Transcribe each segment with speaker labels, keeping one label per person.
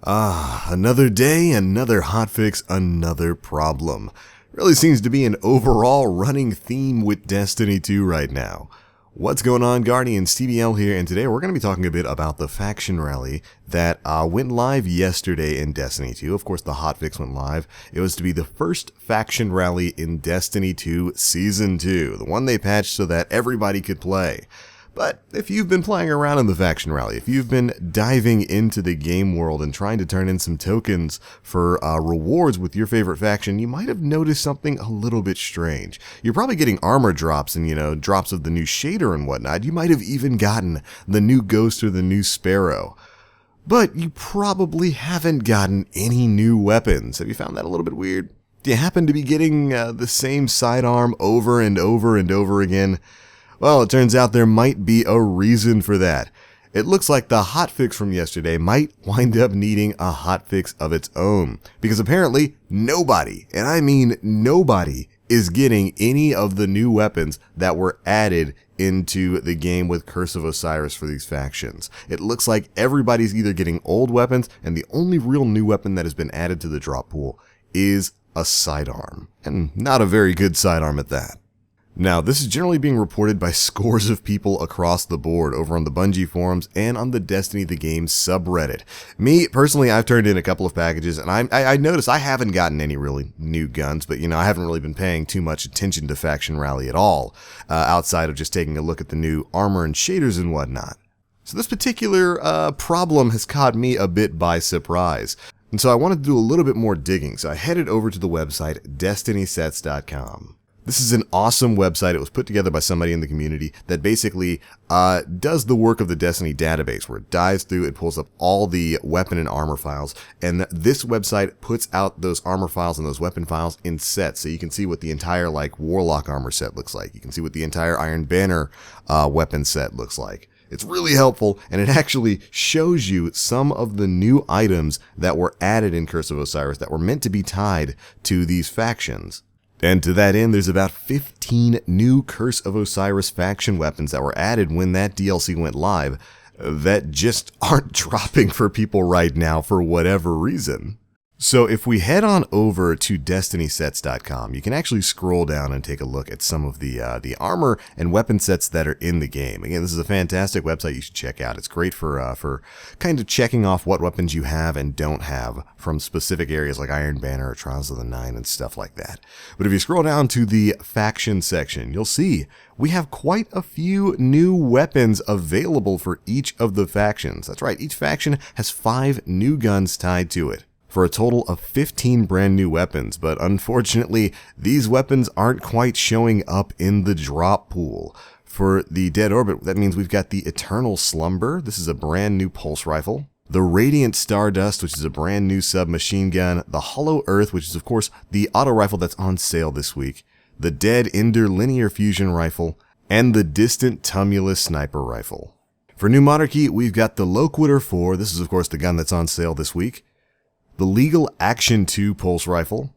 Speaker 1: Another day, another hotfix, another problem. Really seems to be an overall running theme with Destiny 2 right now. What's going on, Guardians? TBL here, and today we're going to be talking a bit about the faction rally that went live yesterday in Destiny 2. Of course, the hotfix went live. It was to be the first faction rally in Destiny 2 Season 2, the one they patched so that everybody could play. But if you've been playing around in the faction rally, if you've been diving into the game world and trying to turn in some tokens for rewards with your favorite faction, you might have noticed something a little bit strange. You're probably getting armor drops and, drops of the new shader and whatnot. You might have even gotten the new Ghost or the new Sparrow. But you probably haven't gotten any new weapons. Have you found that a little bit weird? Do you happen to be getting the same sidearm over and over and over again? Well, it turns out there might be a reason for that. It looks like the hotfix from yesterday might wind up needing a hotfix of its own, because apparently nobody, and I mean nobody, is getting any of the new weapons that were added into the game with Curse of Osiris for these factions. It looks like everybody's either getting old weapons, and the only real new weapon that has been added to the drop pool is a sidearm, and not a very good sidearm at that. Now, this is generally being reported by scores of people across the board over on the Bungie forums and on the Destiny the Game subreddit. Me, personally, I've turned in a couple of packages, and I noticed I haven't gotten any really new guns, but, I haven't really been paying too much attention to Faction Rally at all, outside of just taking a look at the new armor and shaders and whatnot. So this particular problem has caught me a bit by surprise. And so I wanted to do a little bit more digging, so I headed over to the website destinysets.com. This is an awesome website. It was put together by somebody in the community that basically does the work of the Destiny database, where it dives through, it pulls up all the weapon and armor files, and this website puts out those armor files and those weapon files in sets, so you can see what the entire Warlock armor set looks like. You can see what the entire Iron Banner weapon set looks like. It's really helpful, and it actually shows you some of the new items that were added in Curse of Osiris that were meant to be tied to these factions. And to that end, there's about 15 new Curse of Osiris faction weapons that were added when that DLC went live that just aren't dropping for people right now for whatever reason. So if we head on over to destinysets.com, you can actually scroll down and take a look at some of the armor and weapon sets that are in the game. Again, this is a fantastic website you should check out. It's great for kind of checking off what weapons you have and don't have from specific areas like Iron Banner or Trials of the Nine and stuff like that. But if you scroll down to the faction section, you'll see we have quite a few new weapons available for each of the factions. That's right, each faction has 5 new guns tied to it, for a total of 15 brand new weapons, but unfortunately, these weapons aren't quite showing up in the drop pool. For the Dead Orbit, that means we've got the Eternal Slumber. This is a brand new pulse rifle. The Radiant Stardust, which is a brand new submachine gun. The Hollow Earth, which is of course the auto rifle that's on sale this week. The Dead Ender Linear Fusion Rifle, and the Distant Tumulus Sniper Rifle. For New Monarchy, we've got the Loquitur 4. This is of course the gun that's on sale this week. The Legal Action 2 Pulse Rifle,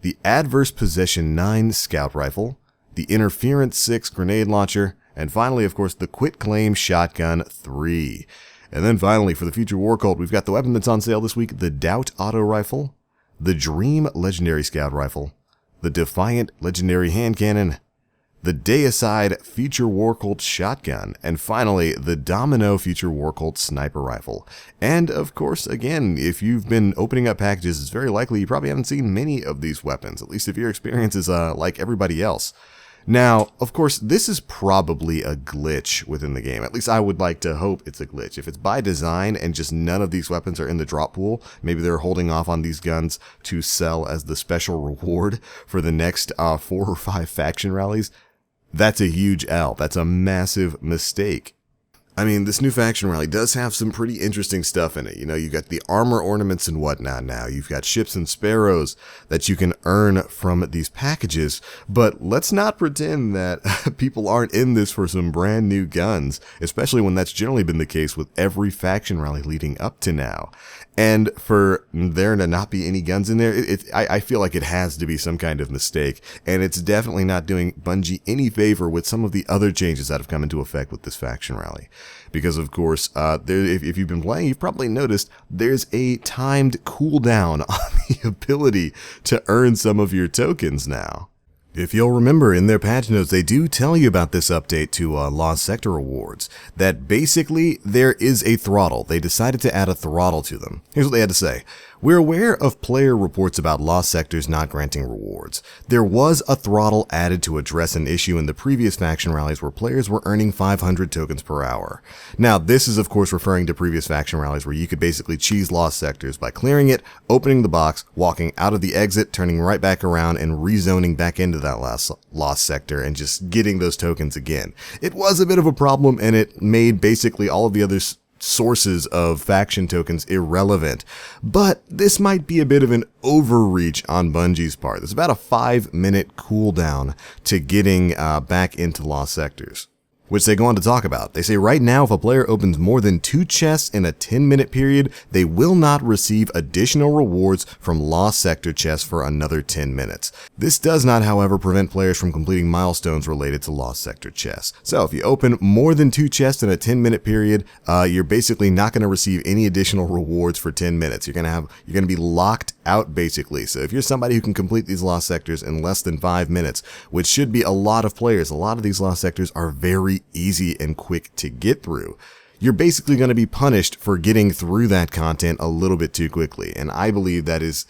Speaker 1: the Adverse Possession 9 Scout Rifle, the Interference 6 Grenade Launcher, and finally, of course, the Quit Claim Shotgun 3. And then finally, for the Future War Cult, we've got the weapon that's on sale this week, the Doubt Auto Rifle, the Dream Legendary Scout Rifle, the Defiant Legendary Hand Cannon, the Deicide Future War Cult Shotgun, and finally, the Domino Future War Cult Sniper Rifle. And, of course, again, if you've been opening up packages, it's very likely you probably haven't seen many of these weapons, at least if your experience is like everybody else. Now, of course, this is probably a glitch within the game. At least I would like to hope it's a glitch. If it's by design and just none of these weapons are in the drop pool, maybe they're holding off on these guns to sell as the special reward for the next 4 or 5 faction rallies, that's a huge L. That's a massive mistake. I mean, this new faction rally does have some pretty interesting stuff in it. You've got the armor ornaments and whatnot now. You've got ships and sparrows that you can earn from these packages. But let's not pretend that people aren't in this for some brand new guns, especially when that's generally been the case with every faction rally leading up to now. And for there to not be any guns in there, I feel like it has to be some kind of mistake. And it's definitely not doing Bungie any favor with some of the other changes that have come into effect with this faction rally. because of course, if you've been playing, you've probably noticed there's a timed cooldown on the ability to earn some of your tokens now. If you'll remember, in their patch notes, they do tell you about this update to Lost Sector rewards, that basically there is a throttle. They decided to add a throttle to them. Here's what they had to say. We're aware of player reports about Lost Sectors not granting rewards. There was a throttle added to address an issue in the previous faction rallies where players were earning 500 tokens per hour. Now, this is of course referring to previous faction rallies where you could basically cheese Lost Sectors by clearing it, opening the box, walking out of the exit, turning right back around, and rezoning back into that last Lost Sector and just getting those tokens again. It was a bit of a problem, and it made basically all of the other sources of faction tokens irrelevant, but this might be a bit of an overreach on Bungie's part. There's about a 5-minute cooldown to getting back into Lost Sectors, which they go on to talk about. They say right now, if a player opens more than 2 chests in a 10-minute period, they will not receive additional rewards from Lost Sector chests for another 10 minutes. This does not, however, prevent players from completing milestones related to Lost Sector chests. So if you open more than 2 chests in a 10-minute period, you're basically not going to receive any additional rewards for 10 minutes. You're going to be locked out basically. So if you're somebody who can complete these Lost Sectors in less than 5 minutes, which should be a lot of players, a lot of these Lost Sectors are very easy and quick to get through. You're basically going to be punished for getting through that content a little bit too quickly, and I believe that is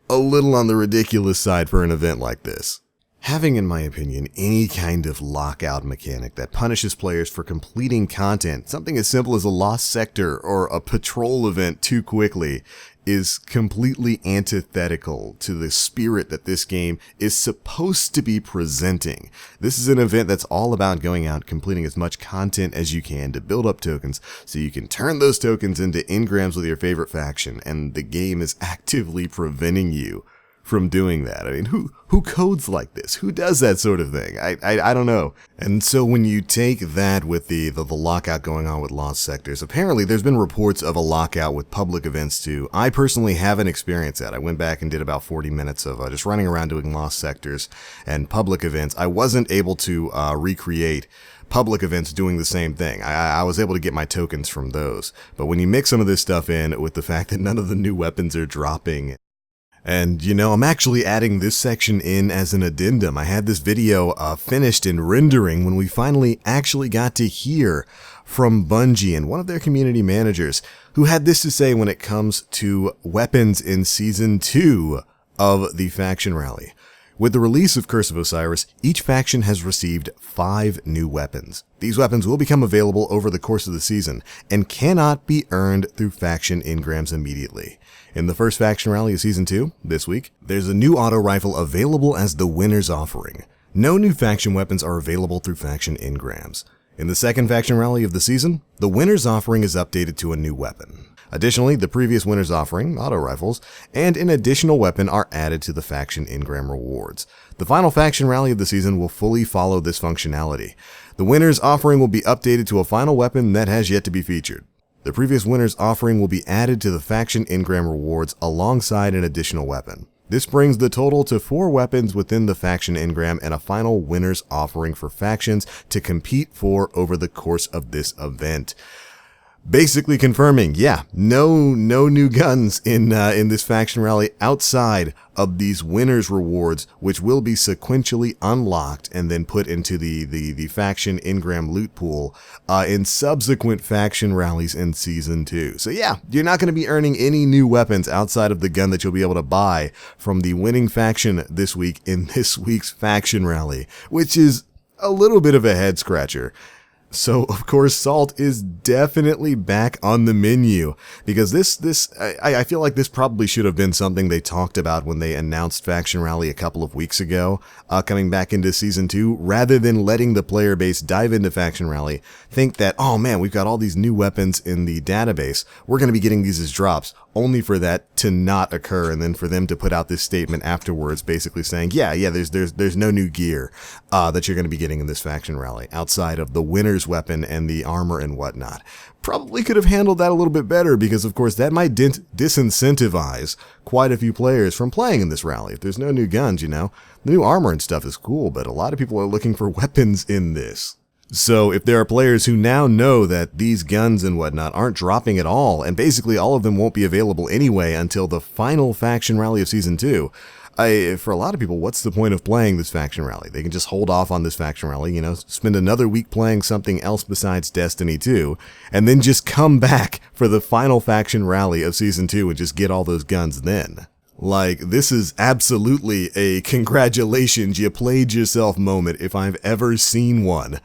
Speaker 1: a little on the ridiculous side for an event like this. Having, in my opinion, any kind of lockout mechanic that punishes players for completing content, something as simple as a Lost Sector or a patrol event too quickly, is completely antithetical to the spirit that this game is supposed to be presenting. This is an event that's all about going out, completing as much content as you can to build up tokens so you can turn those tokens into engrams with your favorite faction, and the game is actively preventing you from doing that. I mean, who codes like this? Who does that sort of thing? I don't know. And so when you take that with the lockout going on with Lost Sectors, apparently there's been reports of a lockout with public events too. I personally haven't experienced that. I went back and did about 40 minutes of just running around doing Lost Sectors and public events. I wasn't able to recreate public events doing the same thing. I was able to get my tokens from those. But when you mix some of this stuff in with the fact that none of the new weapons are dropping, and, you know, I'm actually adding this section in as an addendum. I had this video finished in rendering when we finally actually got to hear from Bungie and one of their community managers who had this to say when it comes to weapons in Season 2 of the Faction Rally. With the release of Curse of Osiris, each faction has received 5 new weapons. These weapons will become available over the course of the season and cannot be earned through Faction Engrams immediately. In the first Faction Rally of Season 2, this week, there's a new auto rifle available as the winner's offering. No new faction weapons are available through Faction Engrams. In the second Faction Rally of the season, the winner's offering is updated to a new weapon. Additionally, the previous winner's offering, auto rifles, and an additional weapon are added to the Faction Engram rewards. The final Faction Rally of the season will fully follow this functionality. The winner's offering will be updated to a final weapon that has yet to be featured. The previous winner's offering will be added to the Faction Engram rewards alongside an additional weapon. This brings the total to 4 weapons within the Faction Engram and a final winner's offering for factions to compete for over the course of this event. Basically confirming, yeah, no new guns in this Faction Rally outside of these winners rewards, which will be sequentially unlocked and then put into the Faction Engram loot pool in subsequent Faction Rallies in Season 2. So yeah, you're not going to be earning any new weapons outside of the gun that you'll be able to buy from the winning faction this week in this week's Faction Rally, which is a little bit of a head scratcher. So, of course, Salt is definitely back on the menu, because I feel like this probably should have been something they talked about when they announced Faction Rally a couple of weeks ago, coming back into Season 2, rather than letting the player base dive into Faction Rally, think that, oh man, we've got all these new weapons in the database, we're going to be getting these as drops, only for that to not occur, and then for them to put out this statement afterwards, basically saying, yeah, there's no new gear that you're going to be getting in this Faction Rally, outside of the winner's weapon and the armor and whatnot. Probably could have handled that a little bit better, because of course that might disincentivize quite a few players from playing in this rally. If there's no new guns, you know, the new armor and stuff is cool, but a lot of people are looking for weapons in this. So if there are players who now know that these guns and whatnot aren't dropping at all, and basically all of them won't be available anyway until the final faction rally of Season 2, for a lot of people, what's the point of playing this faction rally? They can just hold off on this faction rally, spend another week playing something else besides Destiny 2, and then just come back for the final faction rally of Season 2 and just get all those guns then. Like, this is absolutely a congratulations, you played yourself moment if I've ever seen one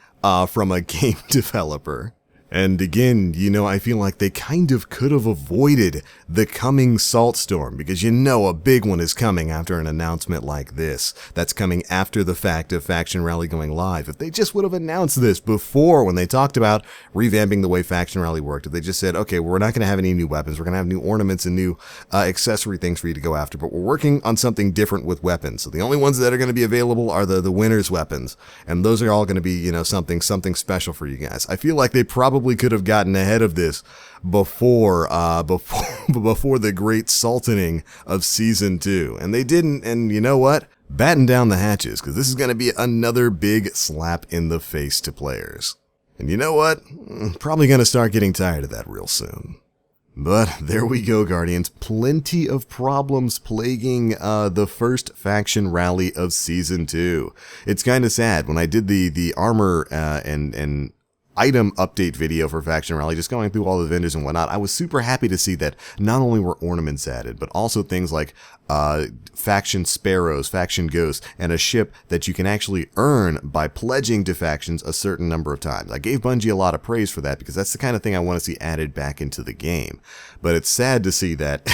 Speaker 1: from a game developer. And again, I feel like they kind of could have avoided the coming Salt Storm, because a big one is coming after an announcement like this. That's coming after the fact of Faction Rally going live. If they just would have announced this before, when they talked about revamping the way Faction Rally worked, if they just said, okay, we're not going to have any new weapons, we're going to have new ornaments and new accessory things for you to go after, but we're working on something different with weapons. So the only ones that are going to be available are the winner's weapons, and those are all going to be, something special for you guys. I feel like they probably could have gotten ahead of this before the great sultaning of Season 2. And they didn't, and you know what? Batten down the hatches, because this is going to be another big slap in the face to players. And you know what? Probably going to start getting tired of that real soon. But there we go, Guardians. Plenty of problems plaguing the first faction rally of Season 2. It's kind of sad. When I did the armor and item update video for Faction Rally, just going through all the vendors and whatnot, I was super happy to see that not only were ornaments added, but also things like faction sparrows, faction ghosts, and a ship that you can actually earn by pledging to factions a certain number of times. I gave Bungie a lot of praise for that, because that's the kind of thing I want to see added back into the game. But it's sad to see that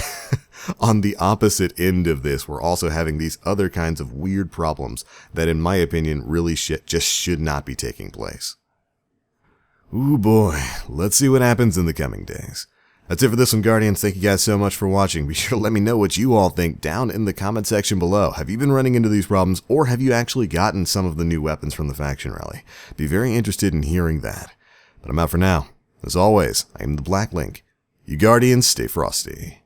Speaker 1: on the opposite end of this, we're also having these other kinds of weird problems that, in my opinion, really just should not be taking place. Ooh boy, let's see what happens in the coming days. That's it for this one, Guardians. Thank you guys so much for watching. Be sure to let me know what you all think down in the comment section below. Have you been running into these problems, or have you actually gotten some of the new weapons from the Faction Rally? Be very interested in hearing that. But I'm out for now. As always, I am TheBlackLink. You Guardians, stay frosty.